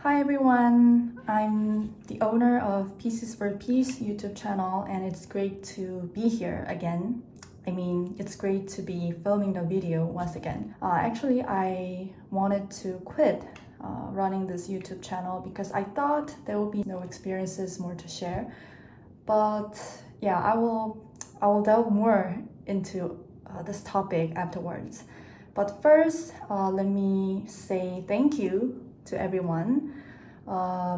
Hi everyone, I'm the owner of Pieces for Peace YouTube channel and it's great to be here again. It's great to be filming the video once again. Actually, I wanted to quit running this YouTube channel because I thought there would be no experiences more to share. But yeah, I will delve more into this topic afterwards. But first, let me say thank you to everyone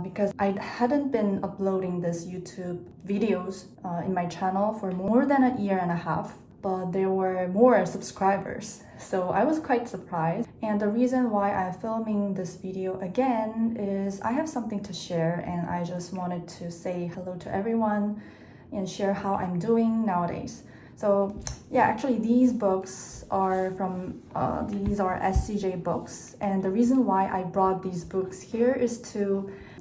because I hadn't been uploading this YouTube videos in my channel for more than a year and a half, but there were more subscribers. So I was quite surprised. And the reason why I'm filming this video again is I have something to share and I just wanted to say hello to everyone and share how I'm doing nowadays. So yeah, actually these books are from, these are SCJ books. And the reason why I brought these books here is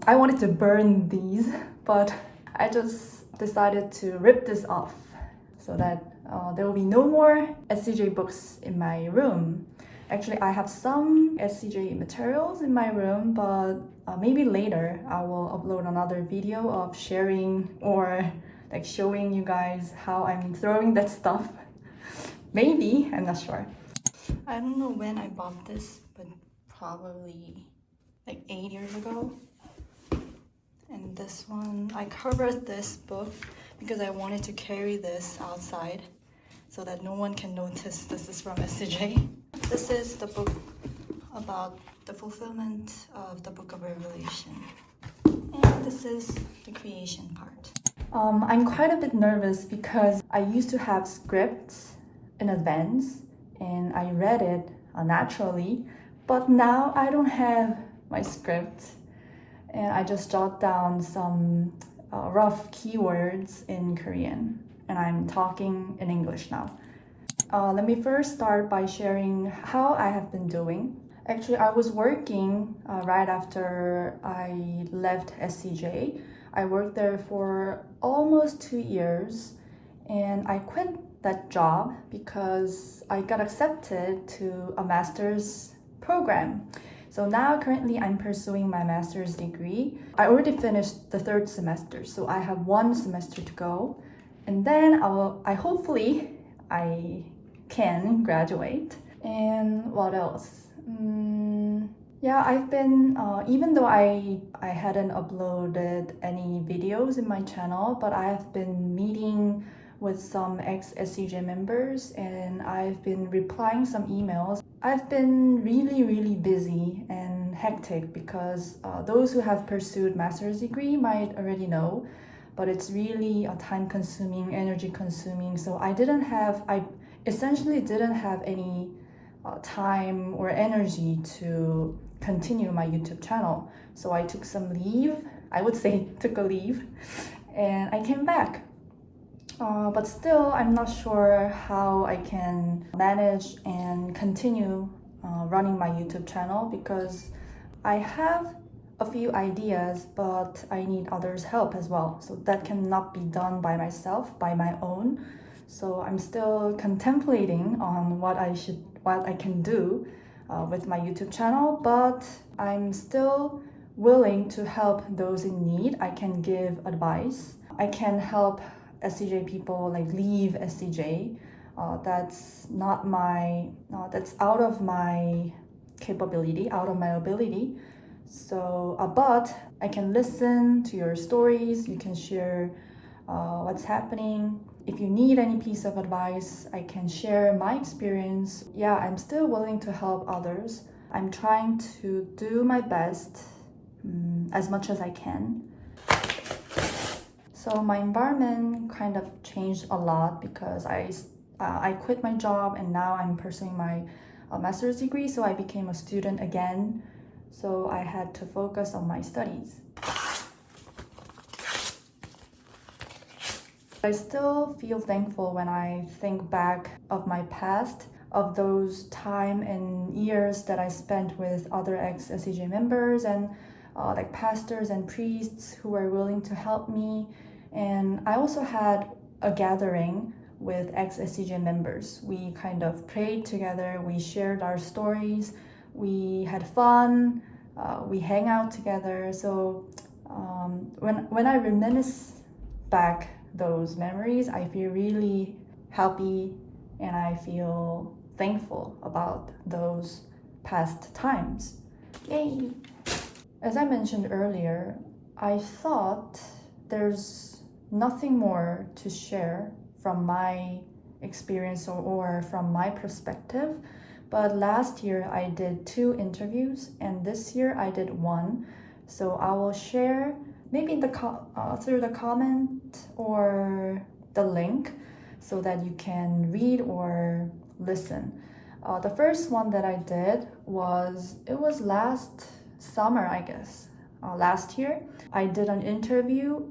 I wanted to burn these, but I just decided to rip this off so that there will be no more SCJ books in my room. Actually, I have some SCJ materials in my room, but maybe later I will upload another video of sharing or like showing you guys how I'm throwing that stuff. Maybe, I'm not sure. I don't know when I bought this, but probably like 8 years ago. And this one, I covered this book because I wanted to carry this outside so that no one can notice this is from SCJ. This is the book about the fulfillment of the Book of Revelation. And this is the creation part. I'm quite a bit nervous because I used to have scripts in advance and I read it naturally, but now I don't have my script and I just jot down some rough keywords in Korean and I'm talking in English now. Let me first start by sharing how I have been doing. Actually, I was working right after I left SCJ. I worked there for almost 2 years and I quit that job because I got accepted to a master's program. So now currently I'm pursuing my master's degree. I already finished the 3rd semester, so I have 1 semester to go. And then I can graduate. And what else? Yeah, I've been, even though I hadn't uploaded any videos in my channel, but I have been meeting with some ex-SCJ members and I've been replying some emails. I've been really busy and hectic because those who have pursued master's degree might already know, but it's really time-consuming, energy-consuming. So I essentially didn't have any time or energy to continue my YouTube channel. So I took some leave, I would say took a leave, and I came back. But still, I'm not sure how I can manage and continue running my YouTube channel because I have a few ideas, but I need others' help as well. So that cannot be done by myself, by my own. So I'm still contemplating on what I can do with my YouTube channel, but I'm still willing to help those in need. I can give advice. I can help SCJ people like leave SCJ. That's out of my capability, out of my ability. So, but I can listen to your stories. You can share what's happening. If you need any piece of advice, I can share my experience. Yeah, I'm still willing to help others. I'm trying to do my best as much as I can. So my environment kind of changed a lot because I quit my job and now I'm pursuing my master's degree. So I became a student again. So I had to focus on my studies. I still feel thankful when I think back of my past, of those time and years that I spent with other ex-SCJ members and like pastors and priests who were willing to help me. And I also had a gathering with ex-SCJ members. We kind of prayed together, we shared our stories, we had fun, We hang out together. So when I reminisce back those memories, I feel really happy and I feel thankful about those past times. Yay! As I mentioned earlier, I thought there's nothing more to share from my experience or from my perspective. But last year I did 2 interviews and this year I did 1. So I will share maybe in the through the comment or the link so that you can read or listen. The first one that I did was last summer, I guess. Last year, I did an interview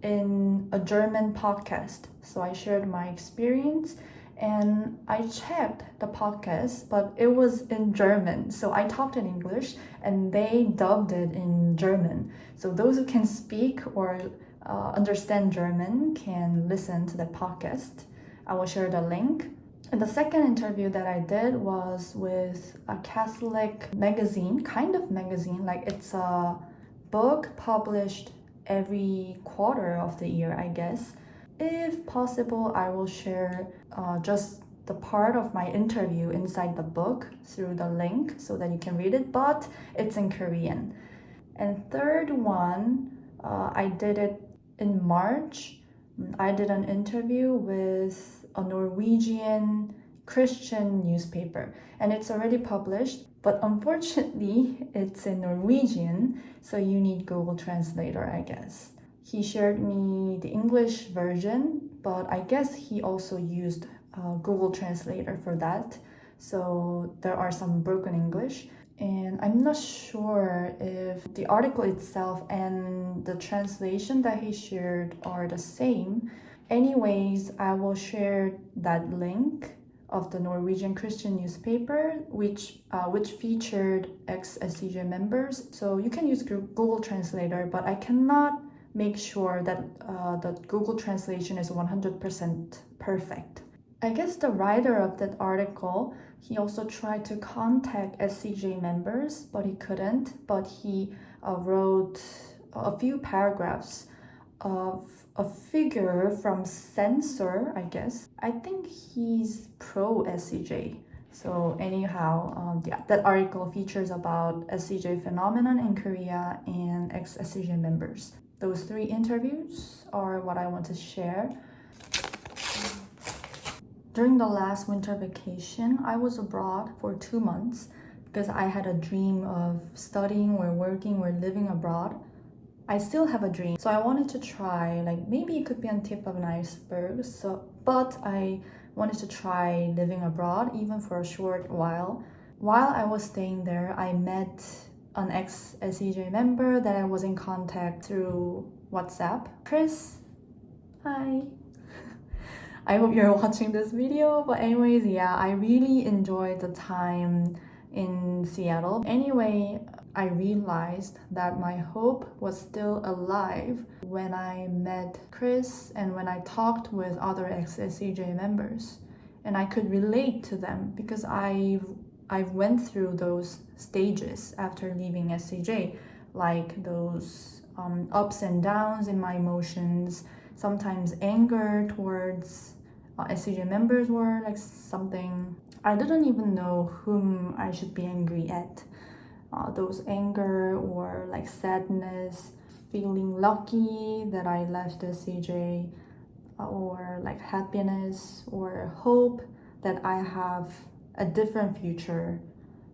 in a German podcast. So I shared my experience and I checked the podcast, but it was in German. So I talked in English and they dubbed it in German. So those who can speak or understand German can listen to the podcast. I will share the link. And the second interview that I did was with a Catholic magazine, kind of magazine, like it's a book published every quarter of the year, I guess. If possible, I will share just the part of my interview inside the book through the link so that you can read it, but it's in Korean. And third one, I did it in March. I did an interview with a Norwegian Christian newspaper and it's already published, but unfortunately it's in Norwegian, so you need Google Translator, I guess. He shared me the English version, but I guess he also used Google Translator for that, so there are some broken English. And I'm not sure if the article itself and the translation that he shared are the same. Anyways, I will share that link of the Norwegian Christian newspaper, which featured ex-SCJ members. So you can use Google Translator, but I cannot make sure that the Google translation is 100% perfect. I guess the writer of that article, he also tried to contact SCJ members, but he couldn't. But he wrote a few paragraphs of a figure from Censor, I guess. I think he's pro SCJ. So anyhow, that article features about SCJ phenomenon in Korea and ex-SCJ members. Those 3 interviews are what I want to share. During the last winter vacation, I was abroad for 2 months because I had a dream of studying or working or living abroad. I still have a dream, so I wanted to try, like maybe it could be on tip of an iceberg, but I wanted to try living abroad even for a short while. While I was staying there, I met an ex-SCJ member that I was in contact through WhatsApp. Chris, hi. I hope you're watching this video, but anyways, yeah, I really enjoyed the time in Seattle. Anyway, I realized that my hope was still alive when I met Chris and when I talked with other ex-SCJ members. And I could relate to them because I went through those stages after leaving SCJ, like those ups and downs in my emotions, sometimes anger towards SCJ members were like something I didn't even know whom I should be angry at. Those anger or like sadness, feeling lucky that I left SCJ, or like happiness or hope that I have a different future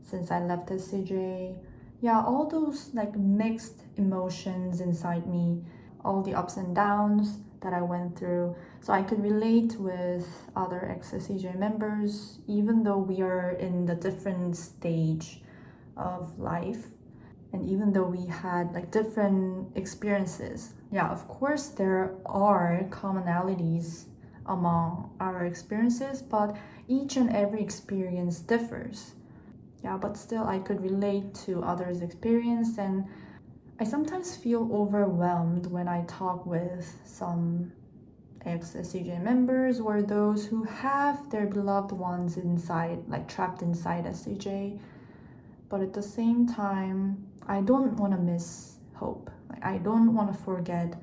since I left SCJ. Yeah, all those like mixed emotions inside me, all the ups and downs that I went through. So I could relate with other ex-SCJ members, even though we are in the different stage of life, and even though we had like different experiences. Yeah, of course there are commonalities among our experiences, but each and every experience differs. Yeah, but still I could relate to others' experience, and I sometimes feel overwhelmed when I talk with some ex-SCJ members or those who have their beloved ones inside, like trapped inside SCJ. But at the same time, I don't want to miss hope. Like, I don't want to forget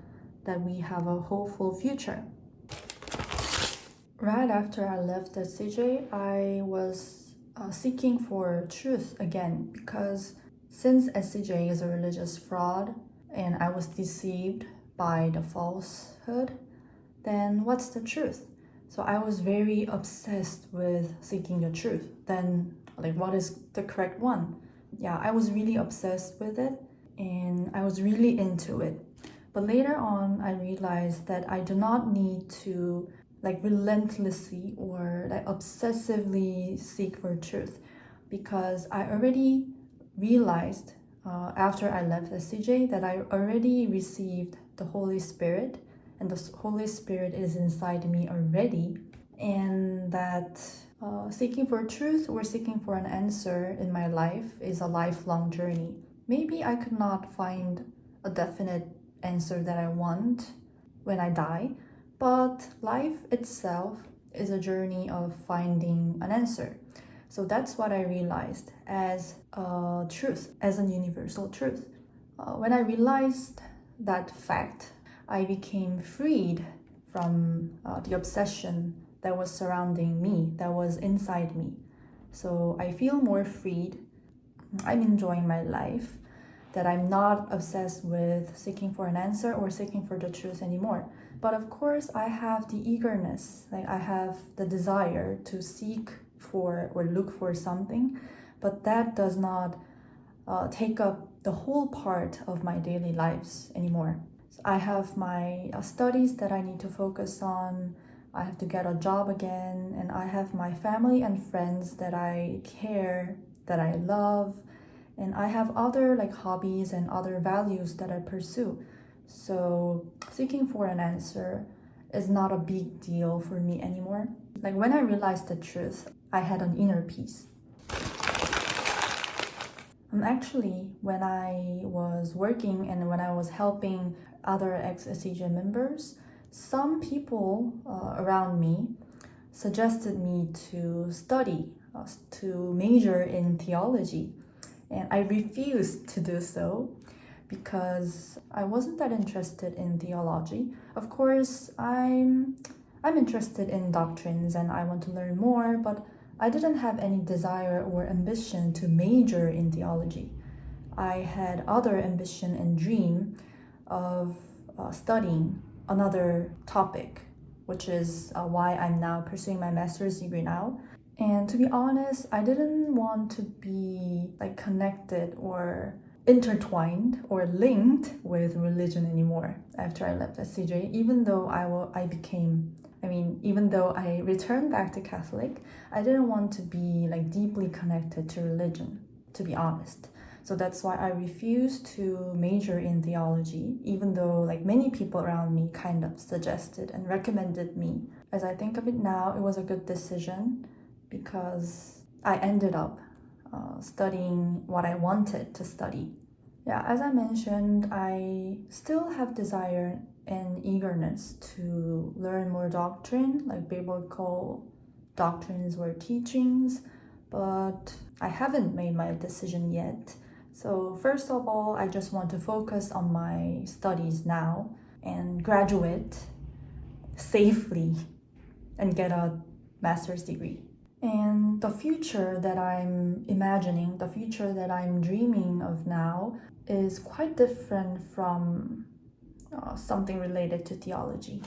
that we have a hopeful future. Right after I left SCJ, I was seeking for truth again, because since SCJ is a religious fraud and I was deceived by the falsehood, then what's the truth? So I was very obsessed with seeking the truth. Then, like, what is the correct one? Yeah, I was really obsessed with it and I was really into it. But later on, I realized that I do not need to relentlessly or obsessively seek for truth, because I already realized after I left SCJ that I already received the Holy Spirit, and the Holy Spirit is inside me already, and that seeking for truth or seeking for an answer in my life is a lifelong journey. Maybe I could not find a definite answer that I want when I die, but life itself is a journey of finding an answer. So that's what I realized as a truth, as a universal truth. When I realized that fact, I became freed from the obsession that was surrounding me, that was inside me. So I feel more freed. I'm enjoying my life, that I'm not obsessed with seeking for an answer or seeking for the truth anymore. But of course, I have the eagerness, I have the desire to seek for or look for something, but that does not take up the whole part of my daily lives anymore. So I have my studies that I need to focus on. I have to get a job again, and I have my family and friends that I care, that I love, and I have other hobbies and other values that I pursue. So seeking for an answer is not a big deal for me anymore. When I realized the truth, I had an inner peace. Actually, when I was working and when I was helping other exscj members, some people around me suggested me to study, to major in theology. And I refused to do so because I wasn't that interested in theology. Of course, I'm interested in doctrines and I want to learn more, but I didn't have any desire or ambition to major in theology. I had other ambition and dream of studying another topic, which is why I'm now pursuing my master's degree now. And to be honest, I didn't want to be connected or intertwined or linked with religion anymore after I left SCJ. Even though even though I returned back to Catholic, I didn't want to be deeply connected to religion, to be honest. So that's why I refused to major in theology, even though many people around me kind of suggested and recommended me. As I think of it now, it was a good decision because I ended up studying what I wanted to study. Yeah, as I mentioned, I still have desire and eagerness to learn more doctrine, biblical doctrines or teachings, but I haven't made my decision yet. So first of all, I just want to focus on my studies now and graduate safely and get a master's degree. And the future that I'm imagining, the future that I'm dreaming of now is quite different from something related to theology.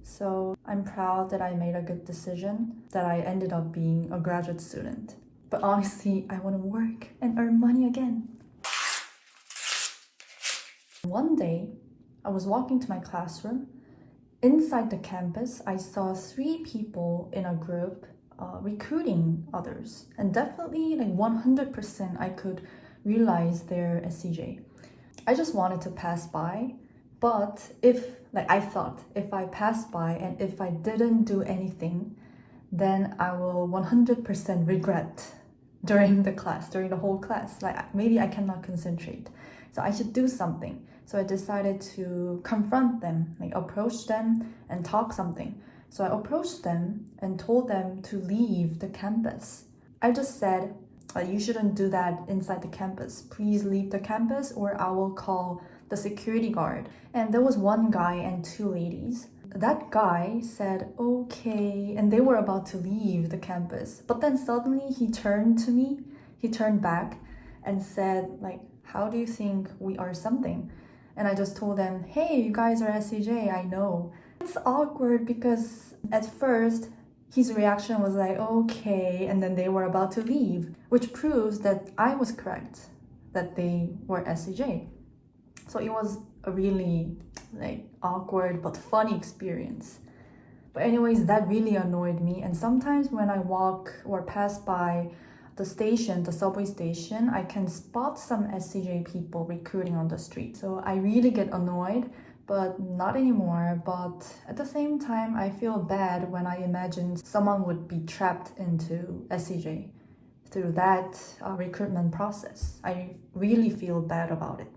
So I'm proud that I made a good decision, that I ended up being a graduate student. But honestly, I want to work and earn money again. One day, I was walking to my classroom. Inside the campus, I saw 3 people in a group recruiting others, and definitely 100% I could realize they're SCJ. I just wanted to pass by, but I thought if I passed by and if I didn't do anything, then I will 100% regret during the whole class. Maybe I cannot concentrate, so I should do something. So I decided to confront them, approach them and talk something. So I approached them and told them to leave the campus. I just said, You shouldn't do that inside the campus. Please leave the campus or I will call the security guard. And there was one guy and two ladies. That guy said, okay, and they were about to leave the campus. But then suddenly he turned back and said, like, how do you think we are something? And I just told them, hey, you guys are SCJ, I know. It's awkward because at first, his reaction was like, okay, and then they were about to leave, which proves that I was correct, that they were SCJ. So it was a really awkward but funny experience. But anyways, that really annoyed me. And sometimes when I walk or pass by the station, the subway station, I can spot some SCJ people recruiting on the street. So I really get annoyed, but not anymore. But at the same time, I feel bad when I imagine someone would be trapped into SCJ through that recruitment process. I really feel bad about it.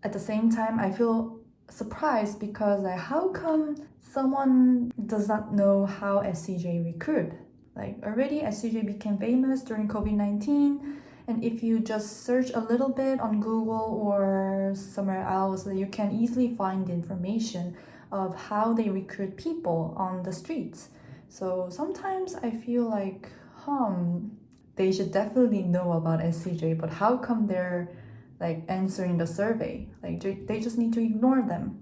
At the same time, I feel surprised because how come someone does not know how SCJ recruit? Already SCJ became famous during COVID-19, and if you just search a little bit on Google or somewhere else, you can easily find information of how they recruit people on the streets. So sometimes I feel like, they should definitely know about SCJ, but how come they're answering the survey? They just need to ignore them.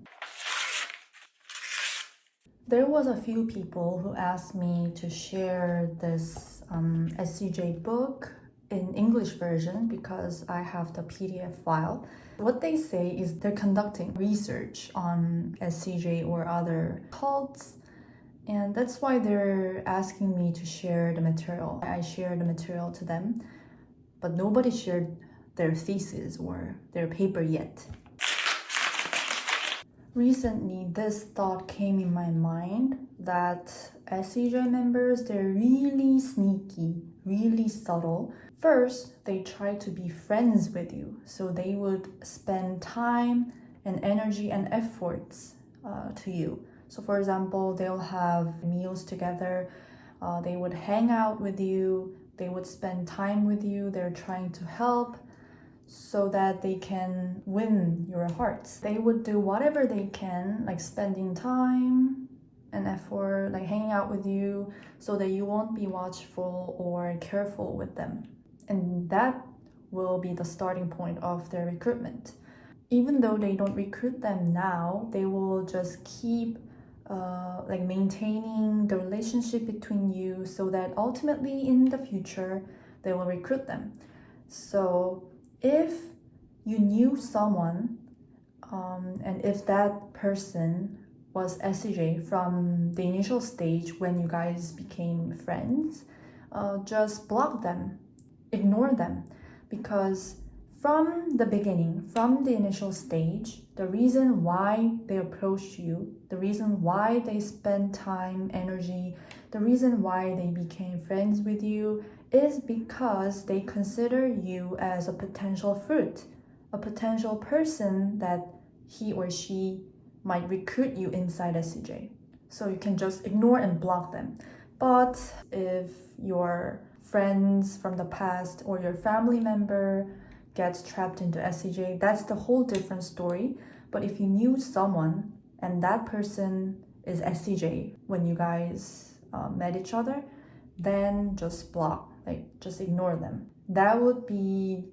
There was a few people who asked me to share this SCJ book in English version because I have the PDF file. What they say is they're conducting research on SCJ or other cults, and that's why they're asking me to share the material. I shared the material to them, but nobody shared their thesis or their paper yet. Recently, this thought came in my mind that SCJ members, they're really sneaky, really subtle. First, they try to be friends with you, so they would spend time and energy and efforts to you. So for example, they'll have meals together, they would hang out with you, they would spend time with you, they're trying to help so that they can win your hearts. They would do whatever they can, spending time and effort, hanging out with you so that you won't be watchful or careful with them. And that will be the starting point of their recruitment. Even though they don't recruit them now, they will just keep maintaining the relationship between you so that ultimately in the future, they will recruit them. So if you knew someone and if that person was SCJ from the initial stage when you guys became friends, just block them, ignore them, because from the beginning, from the initial stage, the reason why they approached you, the reason why they spent time, energy, the reason why they became friends with you is because they consider you as a potential fruit, a potential person that he or she might recruit you inside SCJ. So you can just ignore and block them. But if your friends from the past or your family member gets trapped into SCJ, that's the whole different story. But if you knew someone and that person is SCJ when you guys met each other, then just block, just ignore them. That would be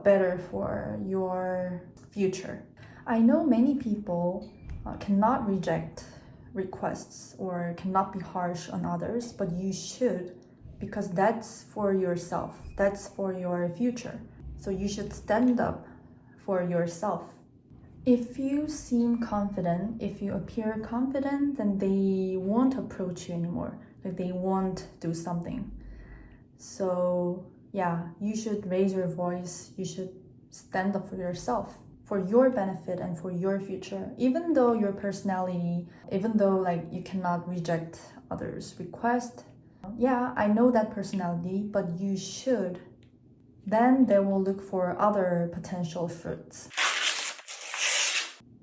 better for your future. I know many people cannot reject requests or cannot be harsh on others, but you should, because that's for yourself, that's for your future. So you should stand up for yourself. If you seem confident, if you appear confident, then they won't approach you anymore. They won't do something. So yeah, you should raise your voice. You should stand up for yourself, for your benefit and for your future. Even though your personality, even though you cannot reject others' requests, yeah, I know that personality, but you should. Then they will look for other potential fruits.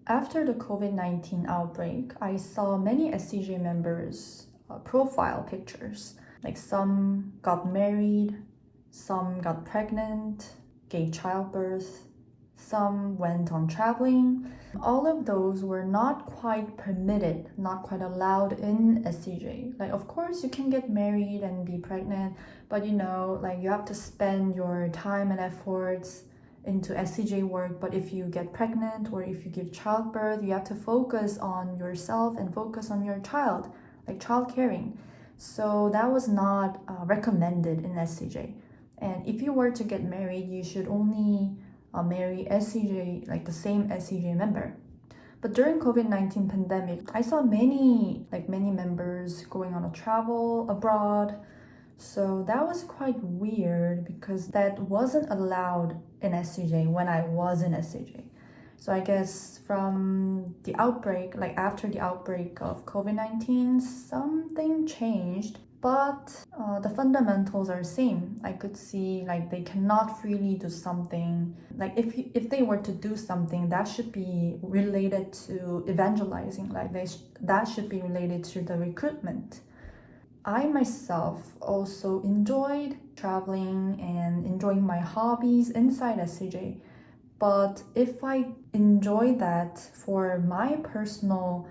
After the COVID-19 outbreak, I saw many SCJ members' profile pictures. Some got married, some got pregnant, gave childbirth, some went on traveling. All of those were not quite permitted, not quite allowed in SCJ. Like, of course, you can get married and be pregnant, but you have to spend your time and efforts into SCJ work. But if you get pregnant or if you give childbirth, you have to focus on yourself and focus on your child, like child caring. So that was not recommended in SCJ. And if you were to get married, you should only marry SCJ, like the same SCJ member. But during COVID-19 pandemic, I saw many members going on a travel abroad. So that was quite weird because that wasn't allowed in SCJ when I was in SCJ. So I guess from the outbreak, like after the outbreak of COVID-19, something changed. But the fundamentals are same. I could see like they cannot freely do something. Like if they were to do something, that should be related to evangelizing. Like that should be related to the recruitment. I myself also enjoyed traveling and enjoying my hobbies inside SCJ. But if I enjoy that for my personal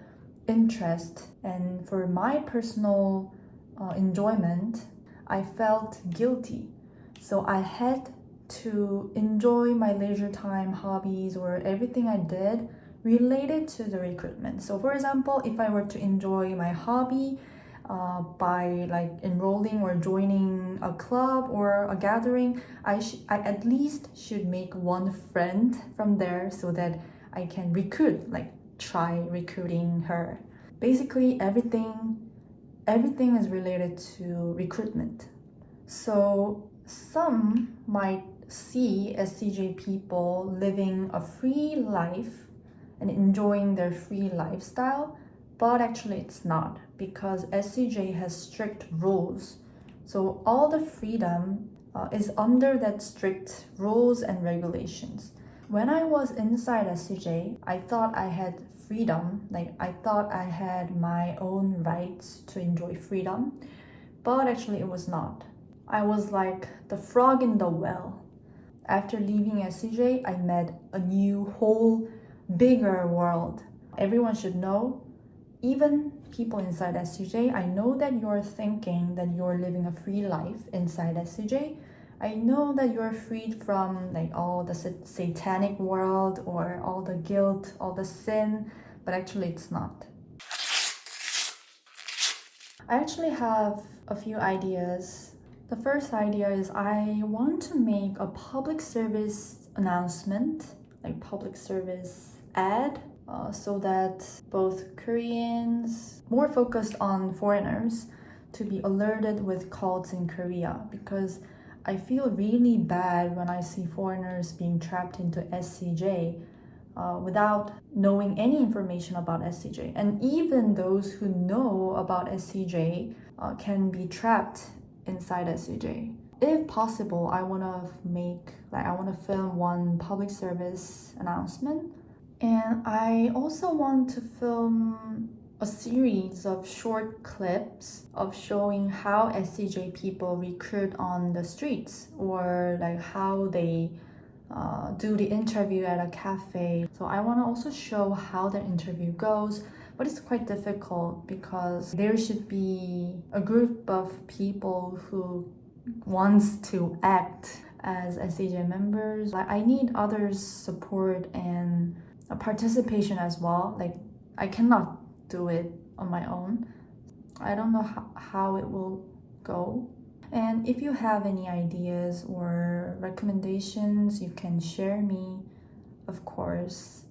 interest and for my personal enjoyment, I felt guilty. So I had to enjoy my leisure time hobbies or everything I did related to the recruitment. So for example, if I were to enjoy my hobby by like enrolling or joining a club or a gathering, I at least should make one friend from there so that I can recruit, like try recruiting her. Basically everything is related to recruitment. So some might see SCJ people living a free life and enjoying their free lifestyle, but actually it's not, because SCJ has strict rules. So all the freedom is under that strict rules and regulations. When I was inside SCJ, I thought I had freedom, like I thought I had my own rights to enjoy freedom, but actually it was not. I was like the frog in the well. After leaving SCJ, I met a new whole bigger world. Everyone should know, even people inside SCJ, I know that you're thinking that you're living a free life inside SCJ. I know that you're freed from like all the satanic world or all the guilt, all the sin, but actually it's not. I actually have a few ideas. The first idea is I want to make a public service announcement, like public service ad, so that both Koreans, more focused on foreigners, to be alerted with cults in Korea, because I feel really bad when I see foreigners being trapped into SCJ without knowing any information about SCJ. And even those who know about SCJ can be trapped inside SCJ. If possible, I want to film one public service announcement. And I also want to film a series of short clips of showing how SCJ people recruit on the streets, or like how they do the interview at a cafe. So I want to also show how the interview goes, but it's quite difficult because there should be a group of people who wants to act as SCJ members. I need others' support and participation as well. Like I cannot do it on my own. I don't know how it will go. And if you have any ideas or recommendations, you can share me, of course.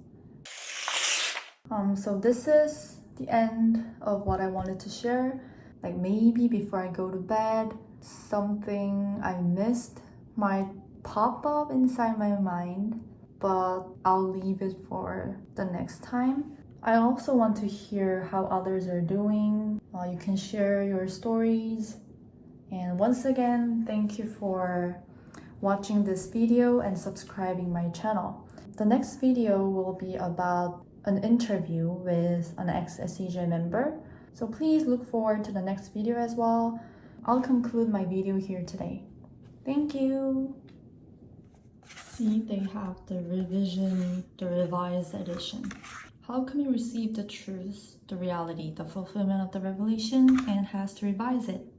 So this is the end of what I wanted to share. Like maybe before I go to bed, something I missed might pop up inside my mind, but I'll leave it for the next time. I also want to hear how others are doing. You can share your stories. And once again, thank you for watching this video and subscribing my channel. The next video will be about an interview with an ex-SCJ member. So please look forward to the next video as well. I'll conclude my video here today. Thank you. See, they have the revision, the revised edition. How can we receive the truth, the reality, the fulfillment of the revelation, and has to revise it?